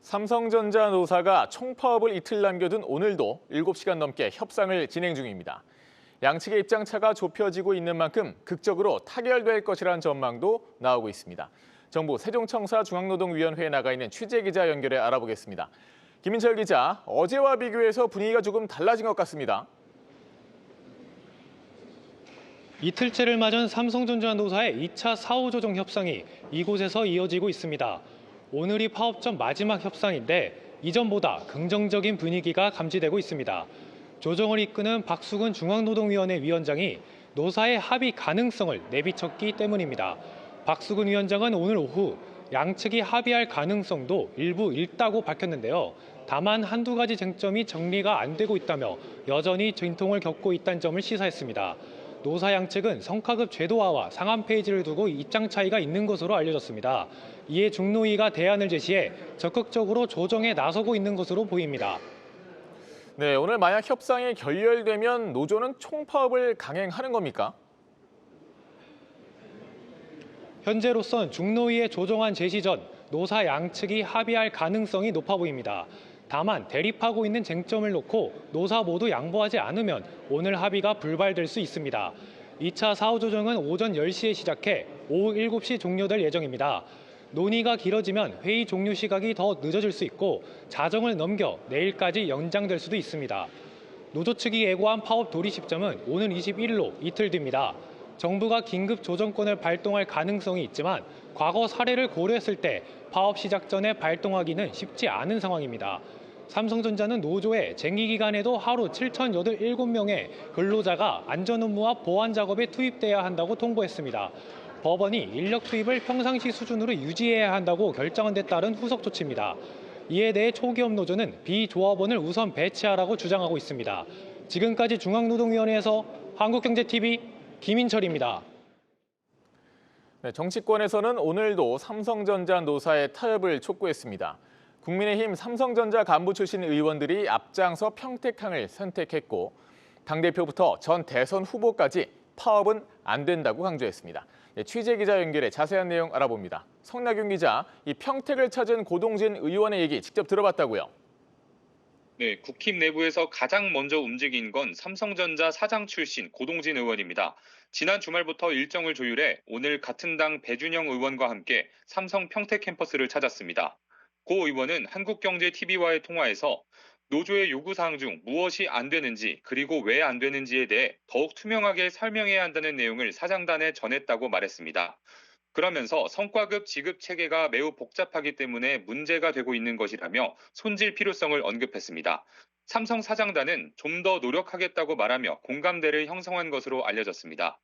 삼성전자 노사가 총파업을 이틀 남겨둔 오늘도 7시간 넘게 협상을 진행 중입니다. 양측의 입장차가 좁혀지고 있는 만큼 극적으로 타결될 것이라는 전망도 나오고 있습니다. 정부 세종청사 중앙노동위원회에 나가 있는 취재기자 연결해 알아보겠습니다. 김인철 기자, 어제와 비교해서 분위기가 조금 달라진 것 같습니다. 이틀째를 맞은 삼성전자 노사의 2차 사후 조정 협상이 이곳에서 이어지고 있습니다. 오늘이 파업전 마지막 협상인데 이전보다 긍정적인 분위기가 감지되고 있습니다. 조정을 이끄는 박수근 중앙노동위원회 위원장이 노사의 합의 가능성을 내비쳤기 때문입니다. 박수근 위원장은 오늘 오후 양측이 합의할 가능성도 일부 있다고 밝혔는데요. 다만 한두 가지 쟁점이 정리가 안 되고 있다며 여전히 진통을 겪고 있다는 점을 시사했습니다. 노사 양측은 성과급 제도화와 상한 페이지를 두고 입장 차이가 있는 것으로 알려졌습니다. 이에 중노위가 대안을 제시해 적극적으로 조정에 나서고 있는 것으로 보입니다. 네, 오늘 만약 협상이 결렬되면 노조는 총파업을 강행하는 겁니까? 현재로선 중노위의 조정안 제시 전 노사 양측이 합의할 가능성이 높아 보입니다. 다만 대립하고 있는 쟁점을 놓고 노사 모두 양보하지 않으면 오늘 합의가 불발될 수 있습니다. 2차 사후 조정은 오전 10시에 시작해 오후 7시 종료될 예정입니다. 논의가 길어지면 회의 종료 시각이 더 늦어질 수 있고 자정을 넘겨 내일까지 연장될 수도 있습니다. 노조 측이 예고한 파업 도리 시점은 오는 21일로 이틀 뒤입니다. 정부가 긴급 조정권을 발동할 가능성이 있지만 과거 사례를 고려했을 때 파업 시작 전에 발동하기는 쉽지 않은 상황입니다. 삼성전자는 노조에 쟁의 기간에도 하루 7,087명의 근로자가 안전 업무와 보안 작업에 투입돼야 한다고 통보했습니다. 법원이 인력 투입을 평상시 수준으로 유지해야 한다고 결정한 데 따른 후속 조치입니다. 이에 대해 초기업 노조는 비조합원을 우선 배치하라고 주장하고 있습니다. 지금까지 중앙노동위원회에서 한국경제TV 김인철입니다. 네, 정치권에서는 오늘도 삼성전자 노사의 타협을 촉구했습니다. 국민의힘 삼성전자 간부 출신 의원들이 앞장서 평택항을 선택했고 당대표부터 전 대선 후보까지 파업은 안 된다고 강조했습니다. 네, 취재기자 연결해 자세한 내용 알아봅니다. 성나균 기자, 이 평택을 찾은 고동진 의원의 얘기 직접 들어봤다고요? 네, 국힘 내부에서 가장 먼저 움직인 건 삼성전자 사장 출신 고동진 의원입니다. 지난 주말부터 일정을 조율해 오늘 같은 당 배준영 의원과 함께 삼성 평택 캠퍼스를 찾았습니다. 고 의원은 한국경제TV와의 통화에서 노조의 요구사항 중 무엇이 안 되는지 그리고 왜 안 되는지에 대해 더욱 투명하게 설명해야 한다는 내용을 사장단에 전했다고 말했습니다. 그러면서 성과급 지급 체계가 매우 복잡하기 때문에 문제가 되고 있는 것이라며 손질 필요성을 언급했습니다. 삼성 사장단은 좀 더 노력하겠다고 말하며 공감대를 형성한 것으로 알려졌습니다.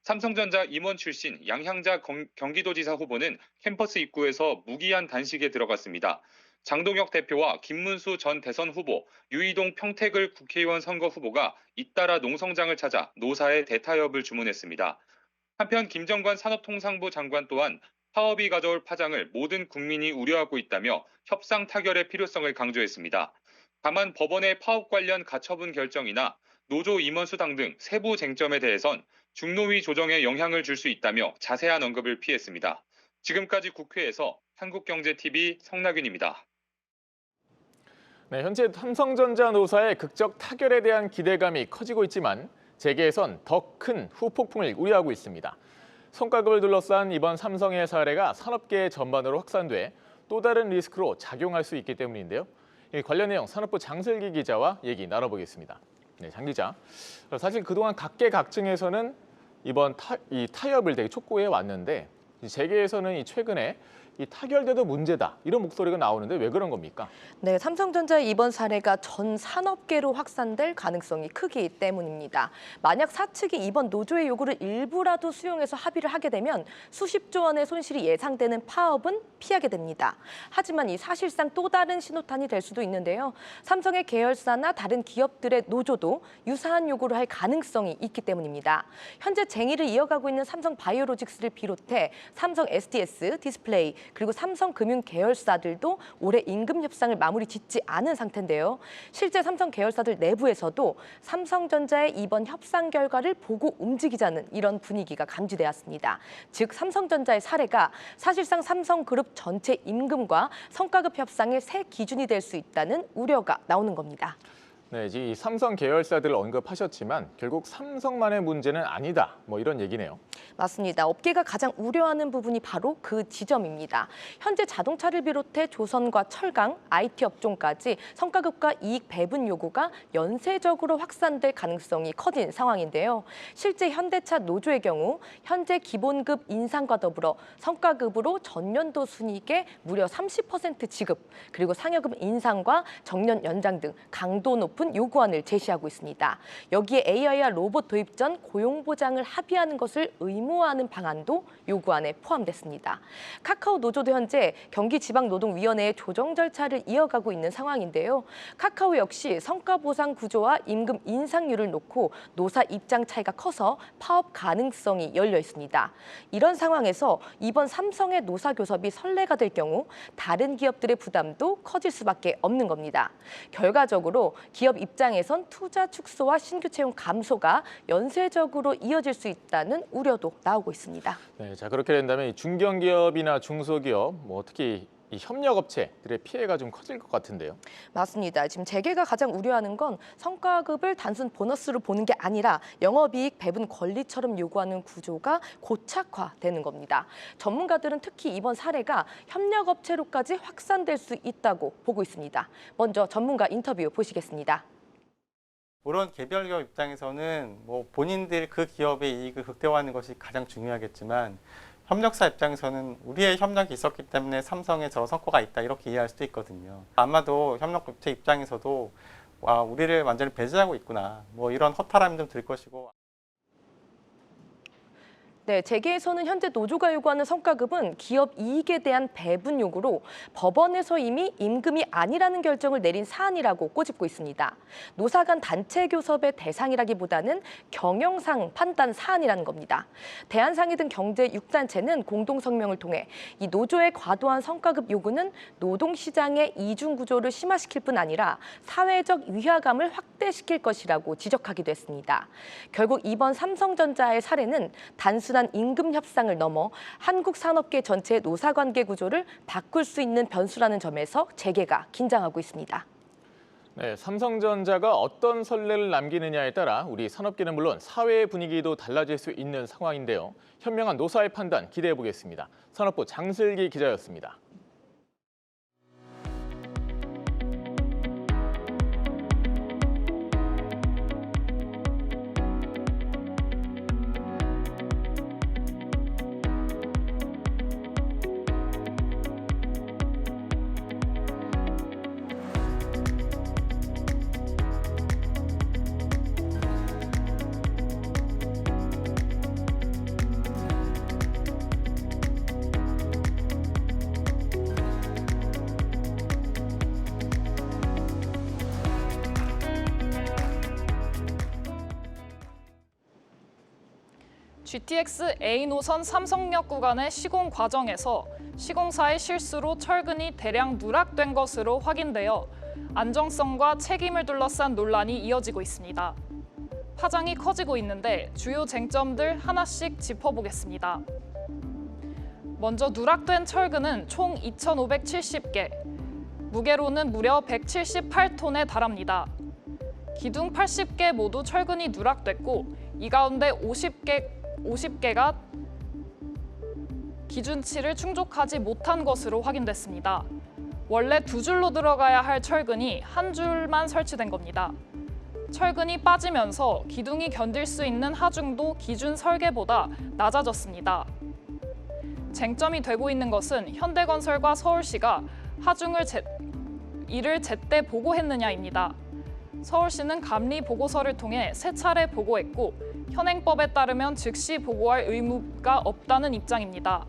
삼성전자 임원 출신 양향자 경기도지사 후보는 캠퍼스 입구에서 무기한 단식에 들어갔습니다. 장동혁 대표와 김문수 전 대선 후보, 유이동 평택을 국회의원 선거 후보가 잇따라 농성장을 찾아 노사의 대타협을 주문했습니다. 한편 김정관 산업통상부 장관 또한 파업이 가져올 파장을 모든 국민이 우려하고 있다며 협상 타결의 필요성을 강조했습니다. 다만 법원의 파업 관련 가처분 결정이나 노조 임원 수당 등 세부 쟁점에 대해선 중노위 조정에 영향을 줄 수 있다며 자세한 언급을 피했습니다. 지금까지 국회에서 한국경제TV 성나균입니다. 네, 현재 삼성전자 노사의 극적 타결에 대한 기대감이 커지고 있지만 재계에선 더 큰 후폭풍을 우려하고 있습니다. 성과급을 둘러싼 이번 삼성의 사례가 산업계 전반으로 확산돼 또 다른 리스크로 작용할 수 있기 때문인데요. 관련 내용 산업부 장슬기 기자와 얘기 나눠보겠습니다. 네, 장 기자. 사실 그동안 각계각층에서는 이번 타협을 되게 촉구해 왔는데 재계에서는 최근에 이 타결돼도 문제다 이런 목소리가 나오는데 왜 그런 겁니까? 네, 삼성전자의 이번 사례가 전 산업계로 확산될 가능성이 크기 때문입니다. 만약 사측이 이번 노조의 요구를 일부라도 수용해서 합의를 하게 되면 수십조 원의 손실이 예상되는 파업은 피하게 됩니다. 하지만 이 사실상 또 다른 신호탄이 될 수도 있는데요. 삼성의 계열사나 다른 기업들의 노조도 유사한 요구를 할 가능성이 있기 때문입니다. 현재 쟁의를 이어가고 있는 삼성 바이오로직스를 비롯해 삼성 SDS, 디스플레이, 그리고 삼성금융 계열사들도 올해 임금 협상을 마무리 짓지 않은 상태인데요. 실제 삼성 계열사들 내부에서도 삼성전자의 이번 협상 결과를 보고 움직이자는 이런 분위기가 감지되었습니다. 즉 삼성전자의 사례가 사실상 삼성그룹 전체 임금과 성과급 협상의 새 기준이 될 수 있다는 우려가 나오는 겁니다. 네, 이 삼성 계열사들을 언급하셨지만 결국 삼성만의 문제는 아니다. 이런 얘기네요. 맞습니다. 업계가 가장 우려하는 부분이 바로 그 지점입니다. 현재 자동차를 비롯해 조선과 철강, IT 업종까지 성과급과 이익 배분 요구가 연쇄적으로 확산될 가능성이 커진 상황인데요. 실제 현대차 노조의 경우 현재 기본급 인상과 더불어 성과급으로 전년도 순이익의 무려 30% 지급, 그리고 상여금 인상과 정년 연장 등 강도 높은 요구안을 제시하고 있습니다. 여기에 AI와 로봇 도입 전 고용 보장을 합의하는 것을 의무화하는 방안도 요구안에 포함됐습니다. 카카오 노조도 현재 경기지방노동위원회의 조정 절차를 이어가고 있는 상황인데요. 카카오 역시 성과 보상 구조와 임금 인상률을 놓고 노사 입장 차이가 커서 파업 가능성이 열려 있습니다. 이런 상황에서 이번 삼성의 노사 교섭이 선례가 될 경우 다른 기업들의 부담도 커질 수밖에 없는 겁니다. 결과적으로 기업 입장에선 투자 축소와 신규 채용 감소가 연쇄적으로 이어질 수 있다는 우려도 나오고 있습니다. 네, 자 그렇게 된다면 이 중견기업이나 중소기업, 특히 이 협력업체들의 피해가 좀 커질 것 같은데요. 맞습니다. 지금 재계가 가장 우려하는 건 성과급을 단순 보너스로 보는 게 아니라 영업이익 배분 권리처럼 요구하는 구조가 고착화되는 겁니다. 전문가들은 특히 이번 사례가 협력업체로까지 확산될 수 있다고 보고 있습니다. 먼저 전문가 인터뷰 보시겠습니다. 물론 개별 기업 입장에서는 본인들 그 기업의 이익을 극대화하는 것이 가장 중요하겠지만 협력사 입장에서는 우리의 협력이 있었기 때문에 삼성에 저 성과가 있다 이렇게 이해할 수도 있거든요. 아마도 협력업체 입장에서도 와 우리를 완전히 배제하고 있구나 이런 허탈함이 좀 들 것이고. 네, 재계에서는 현재 노조가 요구하는 성과급은 기업 이익에 대한 배분 요구로 법원에서 이미 임금이 아니라는 결정을 내린 사안이라고 꼬집고 있습니다. 노사 간 단체 교섭의 대상이라기보다는 경영상 판단 사안이라는 겁니다. 대한상의 등 경제 6단체는 공동 성명을 통해 이 노조의 과도한 성과급 요구는 노동시장의 이중 구조를 심화시킬 뿐 아니라 사회적 위화감을 확대시킬 것이라고 지적하기도 했습니다. 결국 이번 삼성전자의 사례는 단순한 임금 협상을 넘어 한국 산업계 전체의 노사관계 구조를 바꿀 수 있는 변수라는 점에서 재계가 긴장하고 있습니다. 네, 삼성전자가 어떤 선례를 남기느냐에 따라 우리 산업계는 물론 사회의 분위기도 달라질 수 있는 상황인데요. 현명한 노사의 판단 기대해 보겠습니다. 산업부 장슬기 기자였습니다. GTX A 노선 삼성역 구간의 시공 과정에서 시공사의 실수로 철근이 대량 누락된 것으로 확인되어 안정성과 책임을 둘러싼 논란이 이어지고 있습니다. 파장이 커지고 있는데 주요 쟁점들 하나씩 짚어보겠습니다. 먼저 누락된 철근은 총 2,570개, 무게로는 무려 178톤에 달합니다. 기둥 80개 모두 철근이 누락됐고 이 가운데 50개가 기준치를 충족하지 못한 것으로 확인됐습니다. 원래 2줄로 들어가야 할 철근이 1줄만 설치된 겁니다. 철근이 빠지면서 기둥이 견딜 수 있는 하중도 기준 설계보다 낮아졌습니다. 쟁점이 되고 있는 것은 현대건설과 서울시가 하중을 이를 제때 보고했느냐입니다. 서울시는 감리 보고서를 통해 3차례 보고했고 현행법에 따르면 즉시 보고할 의무가 없다는 입장입니다.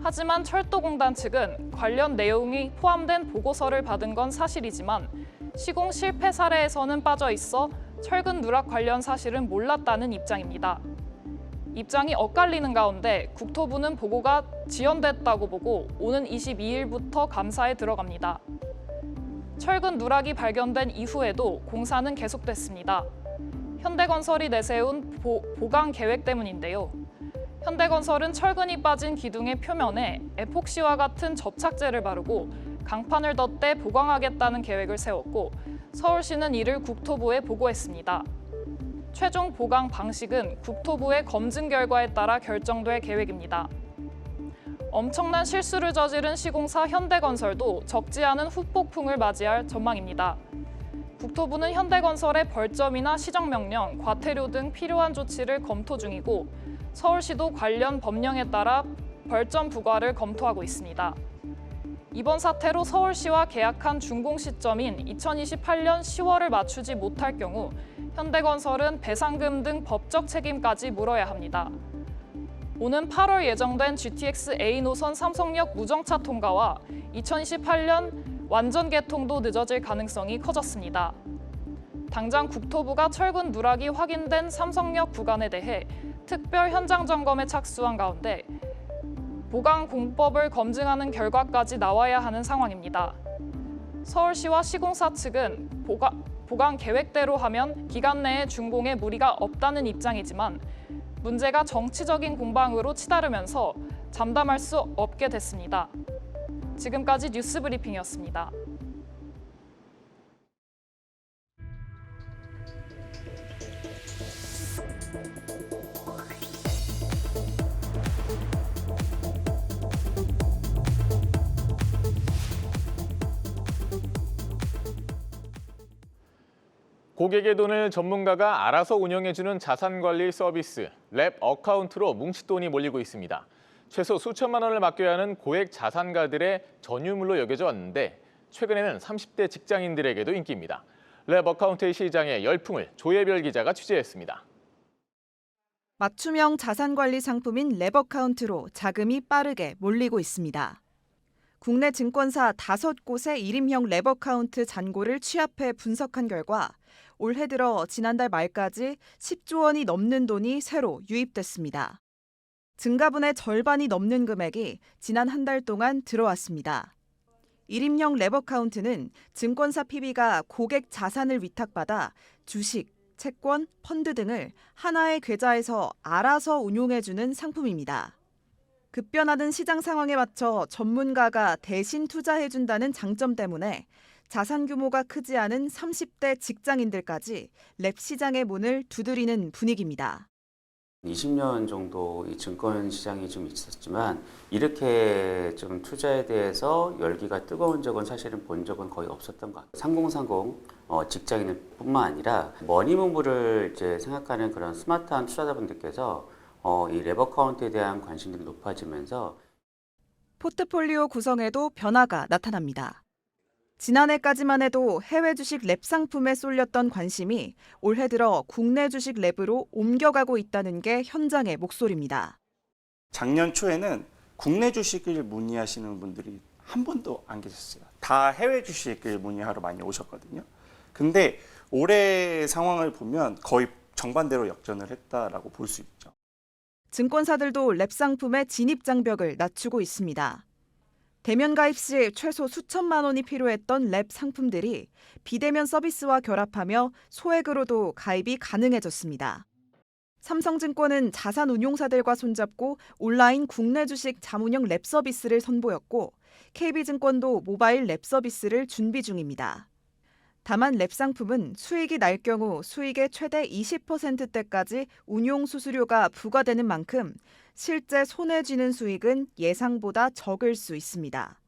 하지만 철도공단 측은 관련 내용이 포함된 보고서를 받은 건 사실이지만 시공 실패 사례에서는 빠져 있어 철근 누락 관련 사실은 몰랐다는 입장입니다. 입장이 엇갈리는 가운데 국토부는 보고가 지연됐다고 보고 오는 22일부터 감사에 들어갑니다. 철근 누락이 발견된 이후에도 공사는 계속됐습니다. 현대건설이 내세운 보강 계획 때문인데요. 현대건설은 철근이 빠진 기둥의 표면에 에폭시와 같은 접착제를 바르고 강판을 덧대 보강하겠다는 계획을 세웠고 서울시는 이를 국토부에 보고했습니다. 최종 보강 방식은 국토부의 검증 결과에 따라 결정될 계획입니다. 엄청난 실수를 저지른 시공사 현대건설도 적지 않은 후폭풍을 맞이할 전망입니다. 국토부는 현대건설의 벌점이나 시정명령, 과태료 등 필요한 조치를 검토 중이고 서울시도 관련 법령에 따라 벌점 부과를 검토하고 있습니다. 이번 사태로 서울시와 계약한 준공 시점인 2028년 10월을 맞추지 못할 경우 현대건설은 배상금 등 법적 책임까지 물어야 합니다. 오는 8월 예정된 GTX A 노선 삼성역 무정차 통과와 2028년 완전 개통도 늦어질 가능성이 커졌습니다. 당장 국토부가 철근 누락이 확인된 삼성역 구간에 대해 특별 현장 점검에 착수한 가운데 보강 공법을 검증하는 결과까지 나와야 하는 상황입니다. 서울시와 시공사 측은 보강 계획대로 하면 기간 내에 준공에 무리가 없다는 입장이지만 문제가 정치적인 공방으로 치달으면서 잠담할 수 없게 됐습니다. 지금까지 뉴스 브리핑이었습니다. 고객의 돈을 전문가가 알아서 운영해주는 자산관리 서비스, 랩 어카운트로 뭉칫돈이 몰리고 있습니다. 최소 수천만 원을 맡겨야 하는 고액 자산가들의 전유물로 여겨져 왔는데 최근에는 30대 직장인들에게도 인기입니다. 랩 어카운트의 시장의 열풍을 조혜별 기자가 취재했습니다. 맞춤형 자산관리 상품인 랩 어카운트로 자금이 빠르게 몰리고 있습니다. 국내 증권사 5곳의 1인형 랩 어카운트 잔고를 취합해 분석한 결과 올해 들어 지난달 말까지 10조 원이 넘는 돈이 새로 유입됐습니다. 증가분의 절반이 넘는 금액이 지난 한 달 동안 들어왔습니다. 1인형 랩 어카운트는 증권사 PB가 고객 자산을 위탁받아 주식, 채권, 펀드 등을 하나의 계좌에서 알아서 운용해주는 상품입니다. 급변하는 시장 상황에 맞춰 전문가가 대신 투자해준다는 장점 때문에 자산 규모가 크지 않은 30대 직장인들까지 랩 시장의 문을 두드리는 분위기입니다. 20년 정도 이 증권 시장이 좀 있었지만 이렇게 좀 투자에 대해서 열기가 뜨거운 적은 사실은 본 적은 거의 없었던 것 같아요. 3030 직장인뿐만 아니라 머니무브를 이제 생각하는 그런 스마트한 투자자분들께서 이 랩 어카운트에 대한 관심들이 높아지면서 포트폴리오 구성에도 변화가 나타납니다. 지난해까지만 해도 해외 주식 랩 상품에 쏠렸던 관심이 올해 들어 국내 주식 랩으로 옮겨가고 있다는 게 현장의 목소리입니다. 작년 초에는 국내 주식을 문의하시는 분들이 한 번도 안 계셨어요. 다 해외 주식을 문의하러 많이 오셨거든요. 근데 올해 상황을 보면 거의 정반대로 역전을 했다라고 볼 수 있죠. 증권사들도 랩 상품의 진입 장벽을 낮추고 있습니다. 대면 가입 시 최소 수천만 원이 필요했던 랩 상품들이 비대면 서비스와 결합하며 소액으로도 가입이 가능해졌습니다. 삼성증권은 자산운용사들과 손잡고 온라인 국내 주식 자문형 랩 서비스를 선보였고 KB증권도 모바일 랩 서비스를 준비 중입니다. 다만 랩 상품은 수익이 날 경우 수익의 최대 20%대까지 운용 수수료가 부과되는 만큼 실제 손에 쥐는 수익은 예상보다 적을 수 있습니다.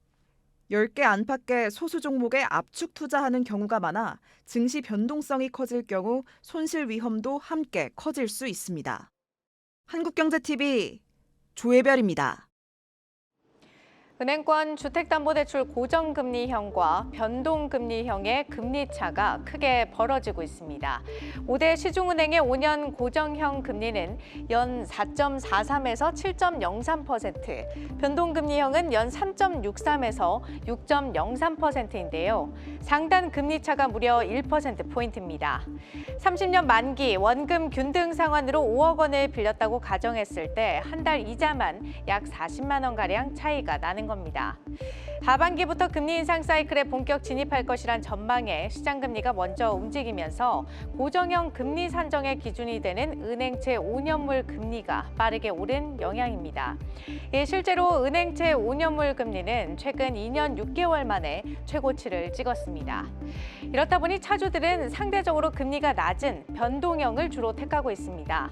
10개 안팎의 소수 종목에 압축 투자하는 경우가 많아 증시 변동성이 커질 경우 손실 위험도 함께 커질 수 있습니다. 한국경제TV 조혜별입니다. 은행권 주택담보대출 고정금리형과 변동금리형의 금리 차가 크게 벌어지고 있습니다. 5대 시중은행의 5년 고정형 금리는 연 4.43에서 7.03%, 변동금리형은 연 3.63에서 6.03%인데요. 상단 금리 차가 무려 1%포인트입니다. 30년 만기 원금 균등 상환으로 5억 원을 빌렸다고 가정했을 때 한 달 이자만 약 40만 원가량 차이가 나는 겁니다. 하반기부터 금리 인상 사이클에 본격 진입할 것이란 전망에 시장 금리가 먼저 움직이면서 고정형 금리 산정의 기준이 되는 은행채 5년물 금리가 빠르게 오른 영향입니다. 실제로 은행채 5년물 금리는 최근 2년 6개월 만에 최고치를 찍었습니다. 이렇다 보니 차주들은 상대적으로 금리가 낮은 변동형을 주로 택하고 있습니다.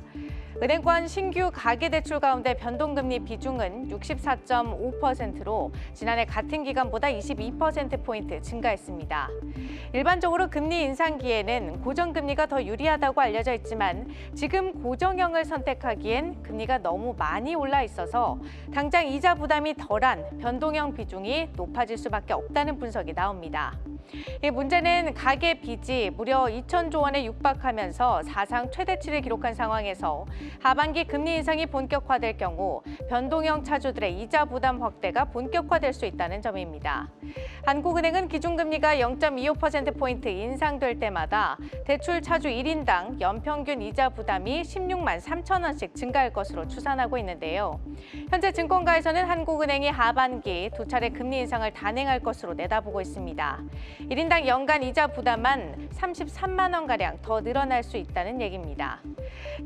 은행권 신규 가계대출 가운데 변동금리 비중은 64.5%로 지난해 같은 기간보다 22%포인트 증가했습니다. 일반적으로 금리 인상기에는 고정금리가 더 유리하다고 알려져 있지만 지금 고정형을 선택하기엔 금리가 너무 많이 올라 있어서 당장 이자 부담이 덜한 변동형 비중이 높아질 수밖에 없다는 분석이 나옵니다. 이 문제는 가계 빚이 무려 2,000조 원에 육박하면서 사상 최대치를 기록한 상황에서 하반기 금리 인상이 본격화될 경우 변동형 차주들의 이자 부담 확대가 본격화될 수 있다는 점입니다. 한국은행은 기준금리가 0.25%포인트 인상될 때마다 대출 차주 1인당 연평균 이자 부담이 16만 3천 원씩 증가할 것으로 추산하고 있는데요. 현재 증권가에서는 한국은행이 하반기 두 차례 금리 인상을 단행할 것으로 내다보고 있습니다. 1인당 연간 이자 부담만 33만 원가량 더 늘어날 수 있다는 얘기입니다.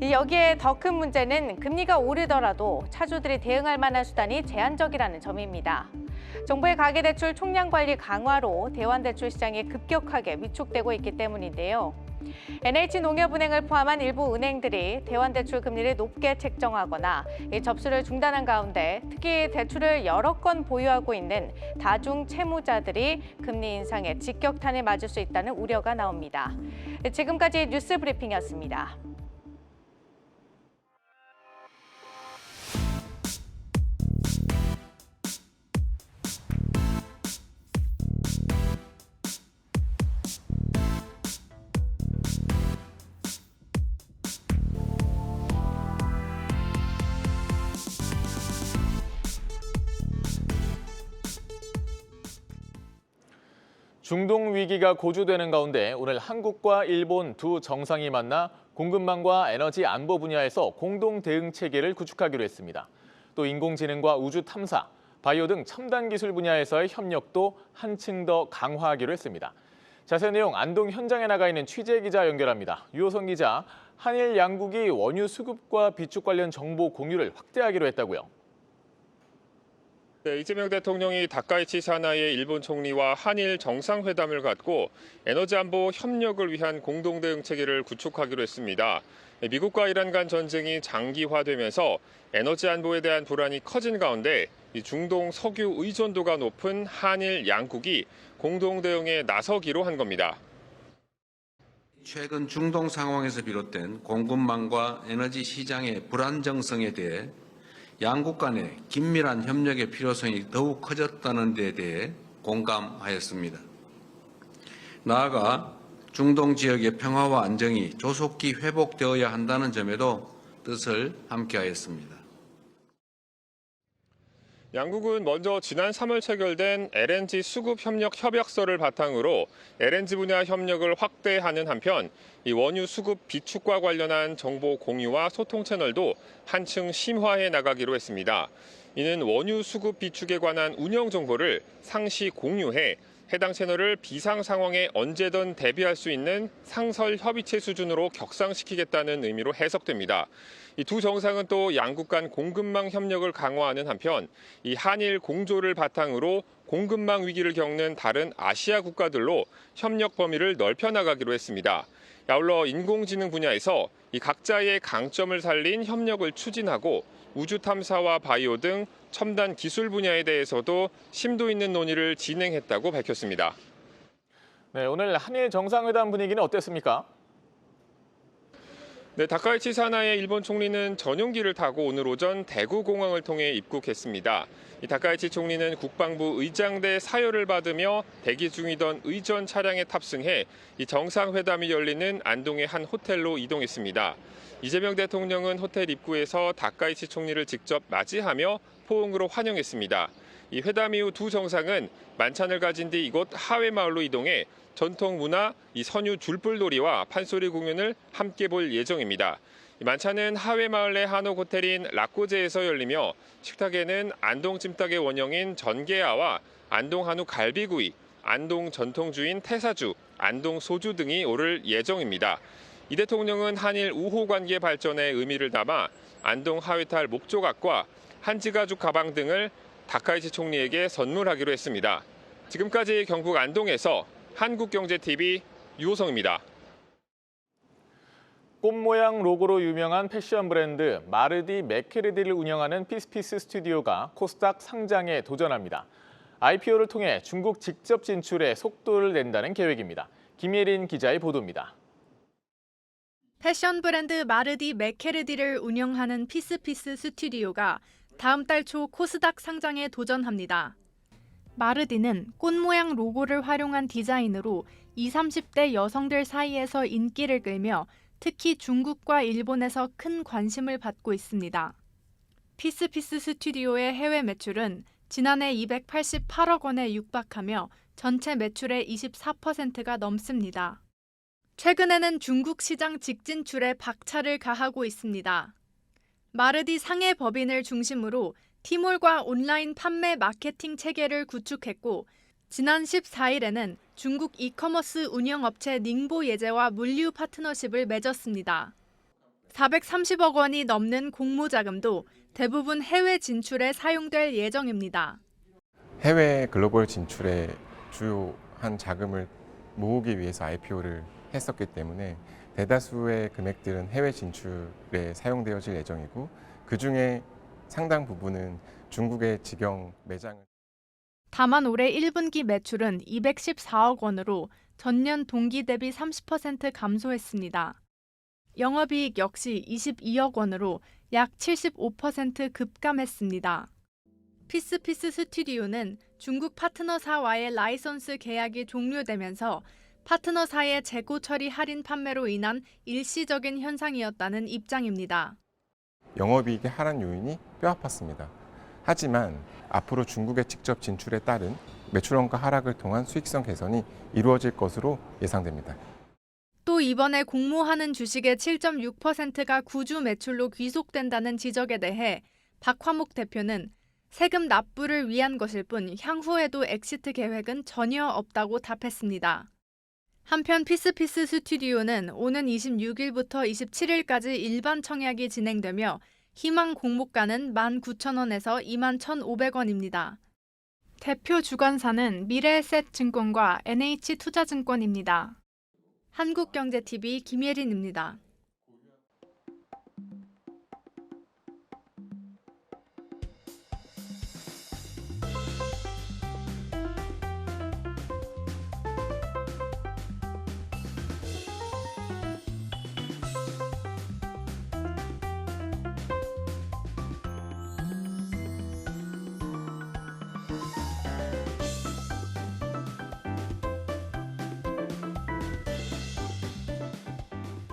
여기에 더 큰 문제는 금리가 오르더라도 차주들이 대응할 만한 수단이 제한적이라는 점입니다. 정부의 가계대출 총량 관리 강화로 대환대출 시장이 급격하게 위축되고 있기 때문인데요. NH농협은행을 포함한 일부 은행들이 대환대출 금리를 높게 책정하거나 접수를 중단한 가운데 특히 대출을 여러 건 보유하고 있는 다중 채무자들이 금리 인상에 직격탄을 맞을 수 있다는 우려가 나옵니다. 지금까지 뉴스 브리핑이었습니다. 중동 위기가 고조되는 가운데 오늘 한국과 일본 두 정상이 만나 공급망과 에너지 안보 분야에서 공동 대응 체계를 구축하기로 했습니다. 또 인공지능과 우주 탐사, 바이오 등 첨단 기술 분야에서의 협력도 한층 더 강화하기로 했습니다. 자세한 내용 안동 현장에 나가 있는 취재 기자 연결합니다. 유호성 기자, 한일 양국이 원유 수급과 비축 관련 정보 공유를 확대하기로 했다고요. 네, 이재명 대통령이 다카이치 사나이의 일본 총리와 한일 정상회담을 갖고 에너지 안보 협력을 위한 공동 대응 체계를 구축하기로 했습니다. 미국과 이란 간 전쟁이 장기화되면서 에너지 안보에 대한 불안이 커진 가운데 중동 석유 의존도가 높은 한일 양국이 공동 대응에 나서기로 한 겁니다. 최근 중동 상황에서 비롯된 공급망과 에너지 시장의 불안정성에 대해 양국 간의 긴밀한 협력의 필요성이 더욱 커졌다는 데 대해 공감하였습니다. 나아가 중동 지역의 평화와 안정이 조속히 회복되어야 한다는 점에도 뜻을 함께하였습니다. 양국은 먼저 지난 3월 체결된 LNG 수급 협력 협약서를 바탕으로 LNG 분야 협력을 확대하는 한편 이 원유 수급 비축과 관련한 정보 공유와 소통 채널도 한층 심화해 나가기로 했습니다. 이는 원유 수급 비축에 관한 운영 정보를 상시 공유해 해당 채널을 비상 상황에 언제든 대비할 수 있는 상설 협의체 수준으로 격상시키겠다는 의미로 해석됩니다. 이 두 정상은 또 양국 간 공급망 협력을 강화하는 한편 이 한일 공조를 바탕으로 공급망 위기를 겪는 다른 아시아 국가들로 협력 범위를 넓혀 나가기로 했습니다. 아울러 인공지능 분야에서 이 각자의 강점을 살린 협력을 추진하고 우주 탐사와 바이오 등 첨단 기술 분야에 대해서도 심도 있는 논의를 진행했다고 밝혔습니다. 네, 오늘 한일 정상회담 분위기는 어땠습니까? 네, 다카이치 사나의 일본 총리는 전용기를 타고 오늘 오전 대구공항을 통해 입국했습니다. 이 다카이치 총리는 국방부 의장대 사열을 받으며 대기 중이던 의전 차량에 탑승해 이 정상회담이 열리는 안동의 한 호텔로 이동했습니다. 이재명 대통령은 호텔 입구에서 다카이치 총리를 직접 맞이하며 포옹으로 환영했습니다. 이 회담 이후 두 정상은 만찬을 가진 뒤 이곳 하회마을로 이동해 전통 문화 이 선유 줄불놀이와 판소리 공연을 함께 볼 예정입니다. 만찬은 하회마을 내 한옥 호텔인 락고제에서 열리며 식탁에는 안동 찜닭의 원형인 전게아와 안동 한우 갈비구이, 안동 전통주인 태사주, 안동 소주 등이 오를 예정입니다. 이 대통령은 한일 우호 관계 발전에 의미를 담아 안동 하회탈 목조각과 한지가죽 가방 등을 다카이치 총리에게 선물하기로 했습니다. 지금까지 경북 안동에서 한국경제TV 유호성입니다. 꽃 모양 로고로 유명한 패션 브랜드 마르디 메케르디를 운영하는 피스피스 스튜디오가 코스닥 상장에 도전합니다. IPO를 통해 중국 직접 진출에 속도를 낸다는 계획입니다. 김예린 기자의 보도입니다. 패션 브랜드 마르디 메케르디를 운영하는 피스피스 스튜디오가 다음 달 초 코스닥 상장에 도전합니다. 마르디는 꽃 모양 로고를 활용한 디자인으로 20, 30대 여성들 사이에서 인기를 끌며 특히 중국과 일본에서 큰 관심을 받고 있습니다. 피스피스 스튜디오의 해외 매출은 지난해 288억 원에 육박하며 전체 매출의 24%가 넘습니다. 최근에는 중국 시장 직진출에 박차를 가하고 있습니다. 마르디 상해 법인을 중심으로 티몰과 온라인 판매 마케팅 체계를 구축했고 지난 14일에는 중국 이커머스 운영업체 닝보 예제와 물류 파트너십을 맺었습니다. 430억 원이 넘는 공모 자금도 대부분 해외 진출에 사용될 예정입니다. 해외 글로벌 진출에 주요한 자금을 모으기 위해서 IPO를 했었기 때문에 대다수의 금액들은 해외 진출에 사용되어질 예정이고 그중에 상당 부분은 중국의 직영 매장을 다만 올해 1분기 매출은 214억 원으로 전년 동기 대비 30% 감소했습니다. 영업이익 역시 22억 원으로 약 75% 급감했습니다. 피스피스 스튜디오는 중국 파트너사와의 라이선스 계약이 종료되면서 파트너사의 재고 처리 할인 판매로 인한 일시적인 현상이었다는 입장입니다. 영업이익의 하락 요인이 뼈아팠습니다. 하지만 앞으로 중국의 직접 진출에 따른 매출원가 하락을 통한 수익성 개선이 이루어질 것으로 예상됩니다. 또 이번에 공모하는 주식의 7.6%가 구주 매출로 귀속된다는 지적에 대해 박화목 대표는 세금 납부를 위한 것일 뿐 향후에도 엑시트 계획은 전혀 없다고 답했습니다. 한편 피스피스 스튜디오는 오는 26일부터 27일까지 일반 청약이 진행되며 희망 공모가는 19,000원에서 21,500원입니다. 대표 주관사는 미래에셋증권과 NH투자증권입니다. 한국경제TV 김예린입니다.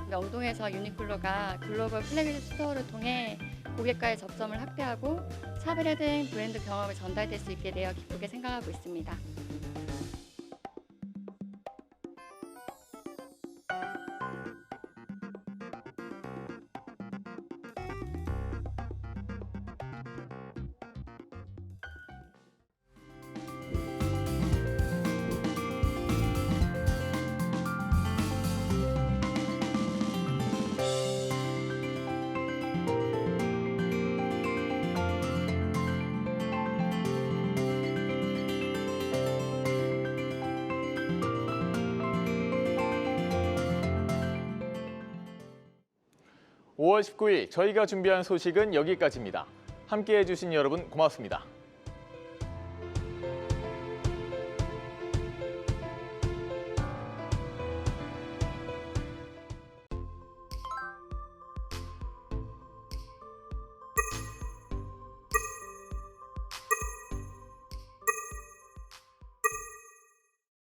명동에서 유니클로가 글로벌 플래그십 스토어를 통해 고객과의 접점을 확대하고 차별화된 브랜드 경험을 전달될 수 있게 되어 기쁘게 생각하고 있습니다. (5월 19일) 저희가 준비한 소식은 여기까지입니다. 함께해 주신 여러분 고맙습니다.